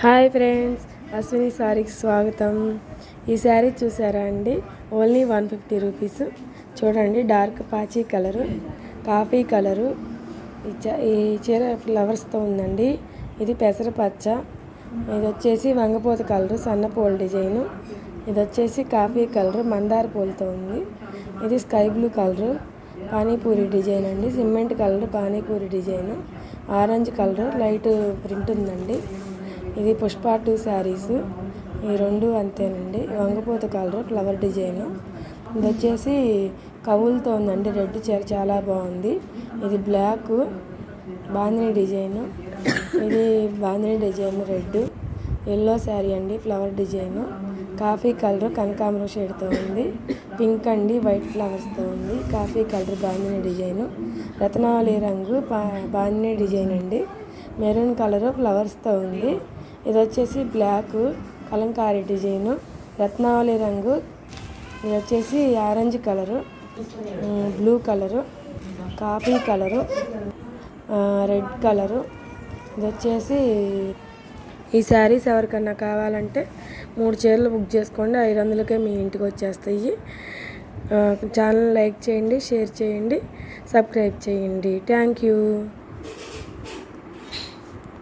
Hi friends, Ashwini సారీకి స్వాగతం. ఈ శారీ చూసారా అండి? Only 150 rupees. చూడండి, డార్క్ పాచీ కలరు, కాఫీ కలరు. ఈ చీర ఫ్లవర్స్తో ఉందండి. ఇది పెసరపచ్చ, ఇది వచ్చేసి వంగపోత కలరు, సన్నపూల డిజైను. ఇది వచ్చేసి కాఫీ కలరు, మందార పూలతో ఉంది. ఇది sky blue colour, panipuri design అండి. Cement colour panipuri design. Orange colour light print ఉందండి. ఇది పుష్ప 2 శారీస్. ఈ రెండు అంతేనండి. వంగపోత కలర్ ఫ్లవర్ డిజైను. ఇది వచ్చేసి కవులతో ఉందండి. రెడ్ చీర చాలా బాగుంది. ఇది బ్లాక్ బాందిని డిజైను. ఇది bandhani design red. Yellow sari అండి, ఫ్లవర్ డిజైను. కాఫీ కలర్ కనకాంబరం షేడ్తో ఉంది. పింక్ అండి, వైట్ ఫ్లవర్స్తో ఉంది. Coffee colour bandhani design. రత్నావళి రంగు బాందిని డిజైన్ అండి. మెరూన్ కలర్ ఫ్లవర్స్తో ఉంది. ఇది వచ్చేసి బ్లాక్ కలంకారీ డిజైను, రత్నావళి రంగు. ఇది వచ్చేసి orange colour, blue colour, coffee colour, red colour. ఇది వచ్చేసి ఈ శారీస్ ఎవరికన్నా కావాలంటే 3 చీరలు బుక్ చేసుకోండి. 500కే మీ ఇంటికి వచ్చేస్తాయి. ఛానల్ లైక్ చేయండి, షేర్ చేయండి, సబ్స్క్రైబ్ చేయండి. Thank you.